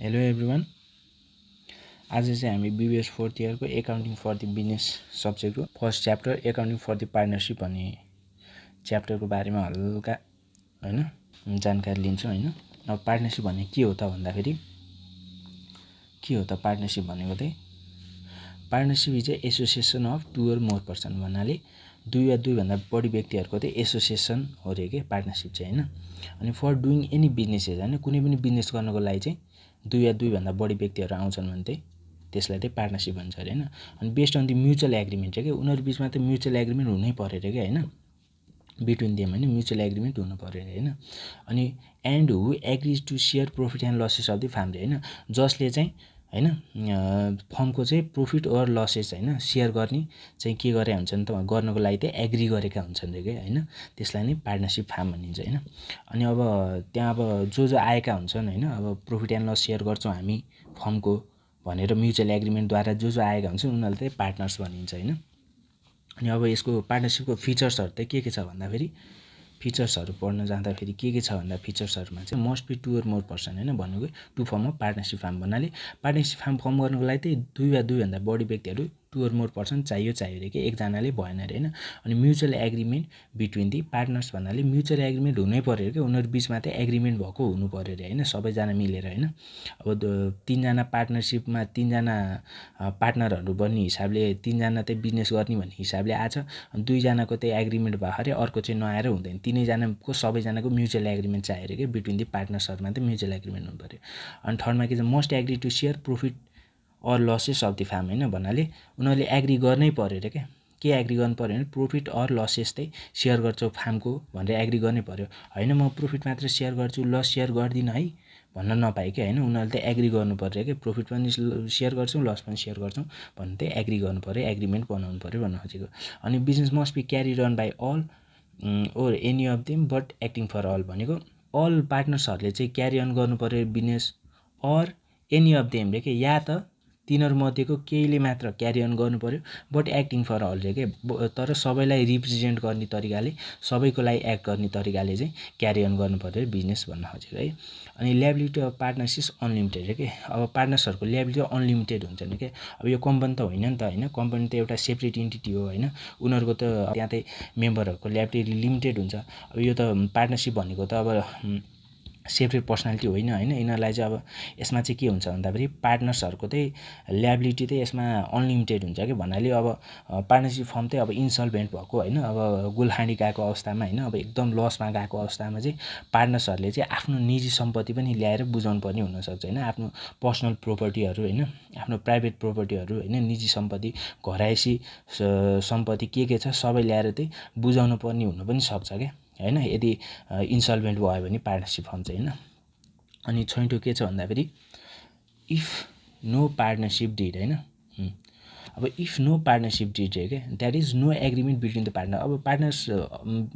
Hello everyone. आज चाहिँ हामी बीबीएस 4th इयरको एकाउन्टिङ फर द बिजनेस सब्जेक्टको first chapter accounting for the partnership भन्ने च्याप्टरको बारेमा हल्का जानकारी लिन्छौँ हैन। अब पार्टनरसिप भन्ने के हो त भन्दाखेरि के हो त पार्टनरसिप भनेको चाहिँ partnership is a association of 2 or more person भन्नाले 2 वा 2 भन्दा बढी व्यक्तिहरुको चाहिँ एसोसिएसन हो रे के पार्टनरसिप चाहिँ हैन। अनि फर डुइङ एनी बिजनेसेस हैन, कुनै पनि बिजनेस गर्नको लागि चाहिँ 2 या 2 भन्दा बढी व्यक्तिहरु आउँछन् भने चाहिँ त्यसलाई चाहिँ पार्टनरसिप भन्छ अरे हैन। अनि based on the mutual agreement चाहिँ के उनीहरु बीचमा त म्युचुअल एग्रीमेन्ट हुनै पर्यो रे के हैन, बिट्विन देम हैन, म्युचुअल एग्रीमेन्ट हुनु पर्यो रे हैन। अनि and who agrees to share profit and losses of the firm हैन, जसले चाहिँ हैन फर्मको चाहिँ प्रॉफिट और लसेस हैन शेयर गर्ने चाहिँ के गरे हुन्छन् त गर्नको लागि चाहिँ एग्री गरेका हुन्छन् रे के हैन। त्यसलाई नै पार्टनरसिप फर्म भनिन्छ हैन। अनि अब त्यहाँ अब जो आएका हुन्छन् हैन, अब प्रॉफिट एन्ड लस शेयर गर्छौं हामी फर्मको भनेर म्युचुअल एग्रीमेन्टद्वारा जो आएका हुन्छन् उनीहरुलाई चाहिँ पार्टनर्स भनिन्छ हैन। अनि अब यसको पार्टनरसिपको फिचर्सहरु चाहिँ के छ भन्दाखेरि फिचर्सहरु पढ्न जाँदाखेरि के छ भन्दा फिचर्सहरुमा चाहिँ must be 2 or more person हैन भनेको to firm of partnership firm भन्नाले पार्टनरसिप फर्म गर्नको लागि चाहिँ 2 वा 2 भन्दा बढी व्यक्तिहरु 2 or more पर्सन चाहियो रे के एकजनाले भएन रे हैन। अनि mutual agreement between the partners भन्नाले म्युचुअल एग्रीमेन्ट हुनै पर्यो रे के उनीहरु बीचमा चाहिँ एग्रीमेन्ट भएको हुनु पर्यो रे हैन, सबैजना मिलेर हैन। अब 3 जना पार्टनरसिपमा 3 जना पार्टनरहरु बन्ने हिसाबले 3 जना चाहिँ बिजनेस गर्ने भन्ने हिसाबले आछ। अनि 2 जनाको चाहिँ एग्रीमेन्ट भएखरे अर्को चाहिँ नआएर हुँदैन, तीनै जनाको सबैजनाको म्युचुअल एग्रीमेन्ट चाहियो रे के बिट्विन दि पार्टनर्सहरुमा चाहिँ म्युचुअल एग्रीमेन्ट हुनु पर्यो। अनि थर्डमा के छ must agree to share profit और लसेस अफ द फर्म हैन भन्नाले उनीहरुले एग्री गर्नै पर्यो रे के एग्री गर्नु पर्यो भने प्रॉफिट और लसेस चाहिँ शेयर गर्छौ फार्मको भनेर एग्री गर्नै पर्यो हैन। म प्रॉफिट मात्र शेयर गर्छु लस शेयर गर्दिन है भन्न नपाए के हैन, उनीहरुले चाहिँ एग्री गर्नु पर्यो के प्रॉफिट पनि शेयर गर्छौं लस पनि शेयर गर्छौं भन्ने चाहिँ एग्री गर्नु पर्यो, एग्रीमेन्ट बनाउनु पर्यो भन्न खोजेको। अनि business must be carried on by all or any of them but acting for all भनेको अल पार्टनर्सहरुले चाहिँ क्यारी अन गर्नु पर्यो बिजनेस और एनी अफ देम रे के या त तिनीहरु मध्येको केहीले मात्र क्यारी अन गर्नु पर्यो बट एक्टिङ फर अल रे के तर सबैलाई रिप्रेजेन्ट गर्ने तरिकाले सबैको लागि एक्ट गर्ने तरिकाले चाहिँ क्यारी अन गर्नु पर्यो बिजनेस भन्न खोजेको है। अनि ल्याबिलिटी अफ पार्टनर्स अनलिमिटेड रे के अब पार्टनर्सहरुको ल्याबिलिटी अनलिमिटेड हुन्छ नि के। अब यो कम्पनी त होइन नि त हैन, कम्पनी त एउटा सेपरेट एन्टिटी हो हैन, उनीहरुको त त्यहाँ चाहिँ मेम्बरहरुको ल्याबिलिटी लिमिटेड हुन्छ। अब यो त पार्टनरसिप भनेको त अब सेपरेट पर्सनालिटी होइन हैन, यिनीहरुलाई चाहिँ अब यसमा चाहिँ के हुन्छ भन्दाखेरि पार्टनर्सहरुको चाहिँ ल्याबिलिटी चाहिँ यसमा अनलिमिटेड हुन्छ के भन्नाले अब पार्टनरसिप फर्म चाहिँ अब इन्सल्भेन्ट भएको हैन, अब गुलखाण्डी गएको अवस्थामा हैन, अब एकदम लसमा गएको अवस्थामा चाहिँ पार्टनर्सहरुले चाहिँ आफ्नो निजी सम्पत्ति पनि ल्याएर बुझाउनु पर्ने हुन सक्छ हैन, आफ्नो पर्सनल प्रोपर्टीहरु हैन, आफ्नो प्राइभेट प्रोपर्टीहरु हैन, निजी सम्पत्ति घरायसी सम्पत्ति के छ सबै ल्याएर चाहिँ बुझाउनु पर्ने हुन पनि सक्छ के हैन यदि इन्सल्भेन्ट भयो भने पार्टनरसिप फर्म चाहिँ हैन। अनि छैटौं के छ भन्दाखेरि इफ नो पार्टनरसिप डिड हैन, अब इफ नो पार्टनरसिप डिड रे के that is no agreement between the partner. अब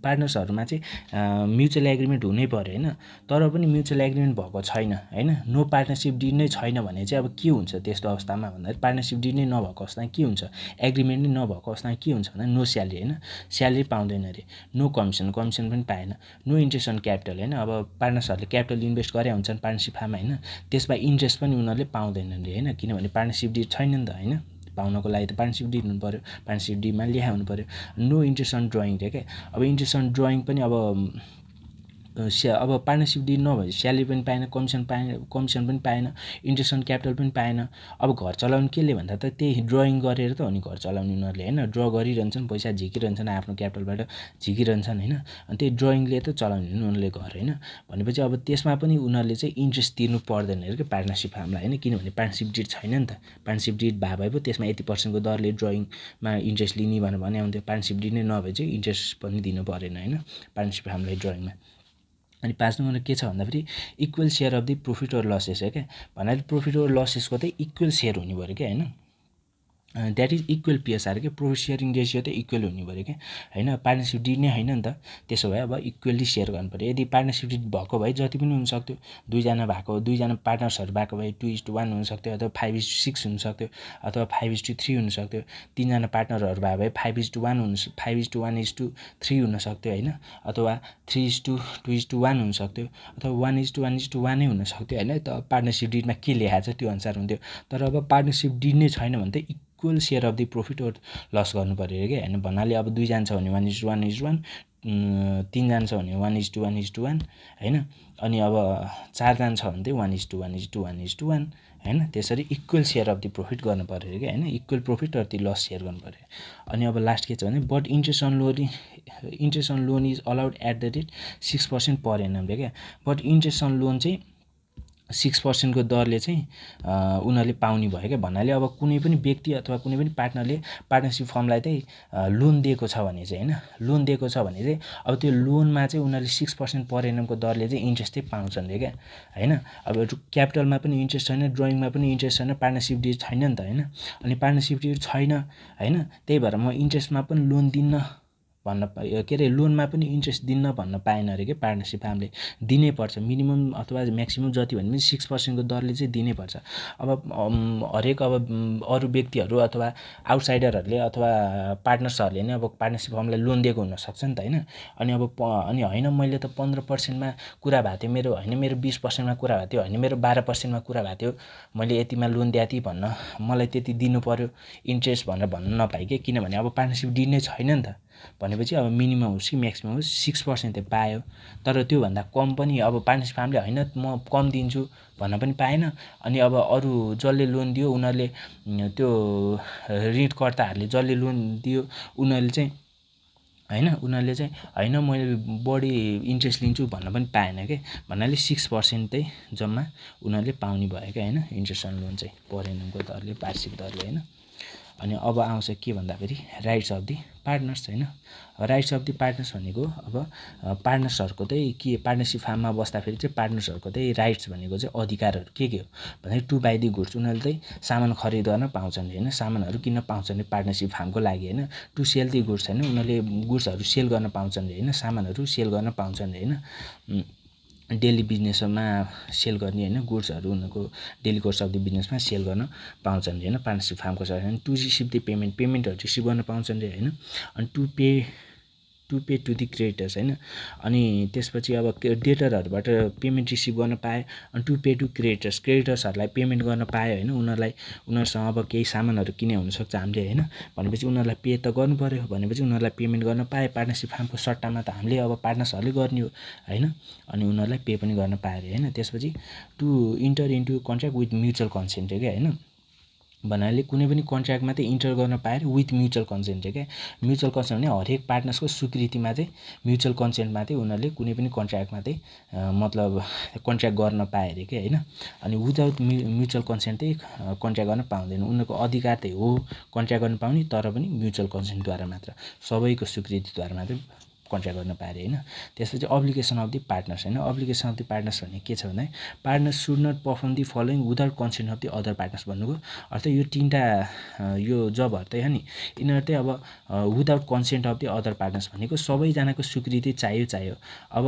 पार्टनर्सहरुमा चाहिँ म्युचुअल एग्रीमेन्ट हुनै पर्यो हैन, तर पनि म्युचुअल एग्रीमेन्ट भएको छैन हैन, नो पार्टनरसिप डिड नै छैन भने चाहिँ अब के हुन्छ त्यस्तो अवस्थामा भन्दाखेरि पार्टनरसिप डिड नै नभएको अवस्थामा के हुन्छ, एग्रीमेन्ट नै नभएको अवस्थामा के हुन्छ भन्दा नो स्यालेरी हैन, स्यालेरी पाउँदैन रे, नो कमिसन पनि पाएन, नो इन्ट्रेस्ट अन क्यापिटल हैन, अब पार्टनर्सहरुले क्यापिटल इन्भेस्ट गरे हुन्छन् पार्टनरसिप फर्ममा हैन, त्यसमा इन्ट्रेस्ट पनि उनीहरुले पाउँदैनन् रे हैन, किनभने पार्टनरसिप डिड छैन नि त हैन, पाउनको लागि त पार्टनरसिप डिड हुनु पर्यो, पार्टनरसिप डिडमा लेखा हुनु पर्यो। नो इन्ट्रेस्ट अन ड्रइङ रे के अब इन्ट्रेस्ट अन ड्रइङ पनि अब पार्टनरसिप डिड नभए स्यालेरी पनि पाएन, कमिसन पनि पाएन, इन्ट्रेस्ट अन क्यापिटल पनि पाएन। अब घर चलाउनु केले भन्दा त त्यही ड्रइङ गरेर त हो नि घर चलाउने उनीहरुले हैन, ड्र गरिरहन्छन् पैसा झिकिरहन्छन् आफ्नो क्यापिटलबाट झिकिरहन्छन् हैन, अनि त्यही ड्रइङले त चलाउने उनीहरुले घर हैन भनेपछि अब त्यसमा पनि उनीहरुले चाहिँ इन्ट्रेस्ट तिर्नु पर्दैन रे के पार्टनरसिप फर्मलाई हैन, किनभने पार्टनरसिप डिड छैन नि त, पार्टनरसिप डिड भए पो त्यसमा यति % दरले ड्रइङमा इन्ट्रेस्ट लिने भने आउँथ्यो, पार्टनरसिप डिड नै नभए चाहिँ इन्ट्रेस्ट पनि दिनु परेन हैन पार्टनरसिप फर्मलाई ड्रइङमा। अनि 5 नम्बरमा के छ भन्दाखेरि equal share of the profit और लसेस है के भन्नाले प्रॉफिट और लसेसको चाहिँ इक्वल शेयर हुने भयो के हैन। द्याट इज इक्वल पिएसआर के प्रोफिट सेयरिङ रेसियो त इक्वल हुनु पऱ्यो क्या होइन पार्टनरसिप डिड नै होइन नि त त्यसो भए अब इक्वल्ली सेयर गर्नु पऱ्यो यदि पार्टनरसिप डिड भएको भए जति पनि हुनसक्थ्यो दुईजना पार्टनर्सहरू भएको भए 2:1 हुनसक्थ्यो अथवा 5:6 हुनसक्थ्यो अथवा 5:3 हुनसक्थ्यो तीनजना पार्टनरहरू भएको भए 5:1 5:1:3 हुनसक्थ्यो होइन अथवा 3:2:1 हुनसक्थ्यो अथवा 1:1:1 नै हुनसक्थ्यो होइन त पार्टनरसिप डिडमा के लेखाएको छ त्यो अनुसार हुन्थ्यो तर अब पार्टनरसिप डिड नै छैन भने त equal share of the profit और लस गर्नु पऱ्यो क्या होइन भन्नाले अब 2जना छ भने 1:1:1 3जना छ भने 1:1:1 होइन अनि अब 4जना छ भने चाहिँ 1:1:1:1 होइन त्यसरी equal share of the profit गर्नु पऱ्यो क्या होइन इक्वल प्रफिट र ती लस सेयर गर्नु पऱ्यो अनि अब लास्ट के छ भने but interest on loan is allowed at the rate 6% per annum क्या बट इन्ट्रेस्ट अन लोन चाहिँ 6% को दरले चाहिँ उनीहरूले पाउने भयो क्या भन्नाले अब कुनै पनि व्यक्ति अथवा कुनै पनि पार्टनरले पार्टनरसिप फर्मलाई चाहिँ लोन दिएको छ भने चाहिँ होइन लोन दिएको छ भने चाहिँ अब त्यो लोनमा चाहिँ उनीहरूले 6% पर एनमको दरले चाहिँ इन्ट्रेस्ट चाहिँ पाउँछन् रे क्या होइन अब क्यापिटलमा पनि इन्ट्रेस्ट छैन ड्रइङमा पनि इन्ट्रेस्ट छैन पार्टनरसिप डिड छैन नि त होइन अनि पार्टनरसिप डिड छैन होइन त्यही भएर म इन्ट्रेस्टमा पनि लोन दिन्न भन्न के अरे लोनमा पनि इन्ट्रेस्ट दिन्न भन्न पाएन अरे क्या पार्टनरसिप फार्मले दिनै पर्छ मिनिमम अथवा म्याक्सिमम जति भने पनि 6% को दरले चाहिँ दिनै पर्छ अब हरेक अब अरू व्यक्तिहरू अथवा आउटसाइडरहरूले अथवा पार्टनर्सहरूले नै अब पार्टनरसिप फर्मलाई लोन दिएको हुनसक्छ नि त होइन अनि अब अनि होइन मैले त 15%मा कुरा भएको थियो मेरो होइन मेरो 20%मा कुरा भएको थियो होइन मेरो 12%मा कुरा भएको थियो मैले यतिमा लोन दिएको थिएँ भन्न मलाई त्यति दिनु पर्यो इन्ट्रेस्ट भनेर भन्न नपाएँ कि किनभने अब पार्टनरसिप डिड नै छैन नि त भनेपछि अब मिनिमम होस् कि म्याक्सिमम होस् 6% चाहिँ पायो तर त्योभन्दा कम पनि अब पार्टनरसिप फार्मले होइन म कम दिन्छु भन्न पनि पाएन अनि अब अरू जसले लोन दियो उनीहरूले त्यो ऋणकर्ताहरूले जसले लोन दियो उनीहरूले चाहिँ होइन मैले बढी इन्ट्रेस्ट लिन्छु भन्न पनि पाएन क्या भन्नाले 6% चाहिँ जम्मा उनीहरूले पाउने भयो क्या होइन इन्ट्रेस्ट अन लोन चाहिँ पर एनमको दरले वार्षिक दरले होइन अनि अब आउँछ के भन्दाखेरि राइट्स अफ दि पार्टनर्स होइन राइट्स अफ दि पार्टनर्स भनेको अब पार्टनर्सहरूको चाहिँ के पार्टनरसिप फार्ममा बस्दाखेरि चाहिँ पार्टनर्सहरूको चाहिँ राइट्स भनेको चाहिँ अधिकारहरू के हो भन्दाखेरि टु बाई दि गुड्स उनीहरूले चाहिँ सामान खरिद गर्न पाउँछन् होइन सामानहरू किन्न पाउँछन् पार्टनरसिप फार्मको लागि होइन टु सेल दि गुड्स होइन उनीहरूले गुड्सहरू सेल गर्न पाउँछन् होइन सामानहरू सेल गर्न पाउँछन् होइन डेली बिजनेसमा सेल गर्ने होइन गुड्सहरू उनीहरूको डेली कोर्स अफ द बिजनेसमा सेल गर्न पाउँछन् होइन पार्टनरसिप फार्मको छ टु रिसिभ द पेमेन्टहरू रिसिभ गर्न पाउँछन् रे होइन अनि to pay to the creditors होइन अनि त्यसपछि अब डेटरहरूबाट पेमेन्ट रिसिभ गर्न पाए अनि टु पे टु क्रेडिटर्सहरूलाई पेमेन्ट गर्न पायो होइन उनीहरूसँग अब केही सामानहरू किने हुनसक्छ हामीले होइन भनेपछि उनीहरूलाई पे त गर्नु पऱ्यो भनेपछि उनीहरूलाई पेमेन्ट गर्न पाए पार्टनरसिप फार्मको सट्टामा त हामीले अब पार्टनर्सहरूले गर्ने हो होइन अनि उनीहरूलाई पे पनि गर्न पायो अरे होइन त्यसपछि to enter into contract with mutual consent क्या होइन भन्नाले कुनै पनि कन्ट्र्याक्टमा चाहिँ इन्टर गर्न पाएर विथ म्युचुअल कन्सेन्ट क्या म्युचुअल कन्सेन्ट भने हरेक पार्टनर्सको स्वीकृतिमा चाहिँ म्युचुअल कन्सेन्टमा चाहिँ उनीहरूले कुनै पनि कन्ट्र्याक्टमा चाहिँ मतलब कन्ट्र्याक्ट गर्न पाए अरे क्या होइन अनि विदाउट म्युचुअल कन्सेन्ट चाहिँ कन्ट्र्याक्ट गर्न पाउँदैन उनीहरूको अधिकार चाहिँ हो कन्ट्र्याक्ट गर्न पाउने तर पनि म्युचुअल कन्सेन्टद्वारा मात्र सबैको स्वीकृतिद्वारा मात्रै कन्ट्र्याक्ट गर्न पाए होइन त्यसपछि अब्लिगेसन अफ दि पार्टनर्स होइन अब्लिगेसन अफ दि पार्टनर्स भन्ने के छ भन्दा partners should not perform the following without consent of the other partners भन्नुको अर्थात् यो तिनवटा यो जबहरू चाहिँ हो नि यिनीहरू चाहिँ अब without consent of the other partners भनेको सबैजनाको स्वीकृति चाहियो अब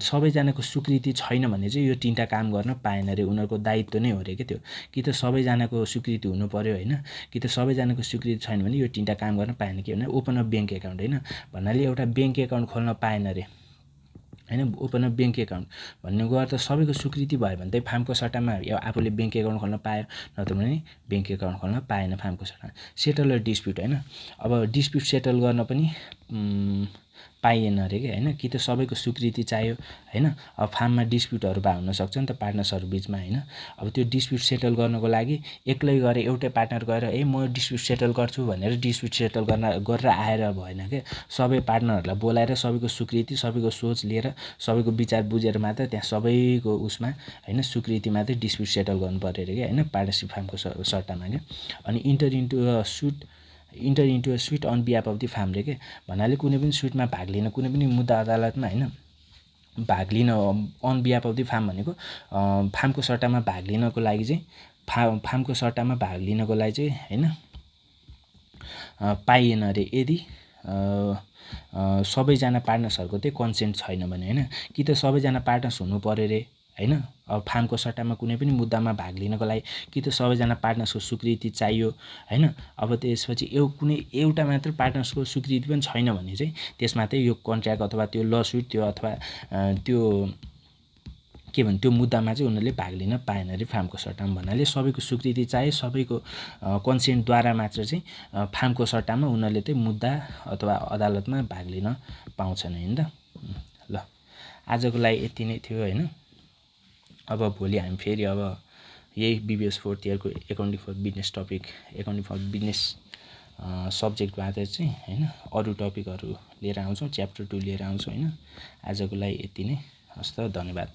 सबैजनाको स्वीकृति छैन भने चाहिँ यो तिनवटा काम गर्न पाएन अरे उनीहरूको दायित्व नै हो अरे क्या त्यो कि त सबैजनाको स्वीकृति हुनु पर्यो होइन कि त सबैजनाको स्वीकृति छैन भने यो तिनवटा काम गर्न पाएन के भने ओपन अफ ब्याङ्क एकाउन्ट होइन भन्नाले एउटा ब्याङ्क एकाउन्ट खोल्न पाएन अरे होइन ओपन अफ ब्याङ्क एकाउन्ट भन्ने गएर त सबैको स्वीकृति भयो भने चाहिँ फार्मको सट्टामा आफूले ब्याङ्क एकाउन्ट खोल्न पायो नत्र भने ब्याङ्क एकाउन्ट खोल्न पाएन फार्मको सट्टामा सेटल डिस्प्युट होइन अब डिस्प्युट सेटल गर्न पनि पाइएन अरे कि होइन कि त सबैको स्वीकृति चाहियो होइन अब फार्ममा डिस्प्युटहरू भए हुनसक्छ नि त पार्टनर्सहरू बिचमा होइन अब त्यो डिस्प्युट सेटल गर्नको लागि एक्लै गएर एउटै पार्टनर गएर म डिस्प्युट सेटल गर्छु भनेर डिस्प्युट सेटल गरेर आएर भएन क्या सबै पार्टनरहरूलाई बोलाएर सबैको स्वीकृति सबैको सोच लिएर सबैको विचार बुझेर मात्र त्यहाँ सबैको उसमा होइन स्वीकृतिमा चाहिँ डिस्प्युट सेटल गर्नु पऱ्यो अरे क्या होइन पार्टनरसिप फार्मको सट्टामा क्या अनि enter into a suit on behalf of the फार्मले के भन्नाले कुनै पनि सुटमा भाग लिन कुनै पनि मुद्दा अदालतमा होइन भाग लिन on behalf of the firm भनेको फार्मको सट्टामा भाग लिनको लागि चाहिँ फार्मको सट्टामा भाग लिनको लागि चाहिँ होइन पाइएन अरे यदि सबैजना पार्टनर्सहरूको चाहिँ कन्सेन्ट छैन भने होइन कि त सबैजना पार्टनर्स हुनु पऱ्यो रे होइन अब फार्मको सट्टामा कुनै पनि मुद्दामा भाग लिनको लागि कि त सबैजना पार्टनर्सको स्वीकृति चाहियो होइन अब त्यसपछि कुनै एउटा मात्र पार्टनर्सको स्वीकृति पनि छैन भने चाहिँ त्यसमा चाहिँ यो कन्ट्र्याक्ट अथवा त्यो लसुट त्यो अथवा त्यो के भन्छ त्यो मुद्दामा चाहिँ उनीहरूले भाग लिन पाएन अरे फार्मको सट्टामा भन्नाले सबैको स्वीकृति चाहियो सबैको कन्सेन्टद्वारा मात्र चाहिँ फार्मको सट्टामा उनीहरूले चाहिँ मुद्दा अथवा अदालतमा भाग लिन पाउँछन् होइन त ल आजको लागि यति नै थियो होइन अब भोलि हामी फेरि अब यही BBS 4th इयरको accounting for business topic accounting for business सब्जेक्टबाट चाहिँ होइन अरू टपिकहरू लिएर आउँछौँ च्याप्टर 2 लिएर आउँछौँ होइन आजको लागि यति नै हस् त धन्यवाद।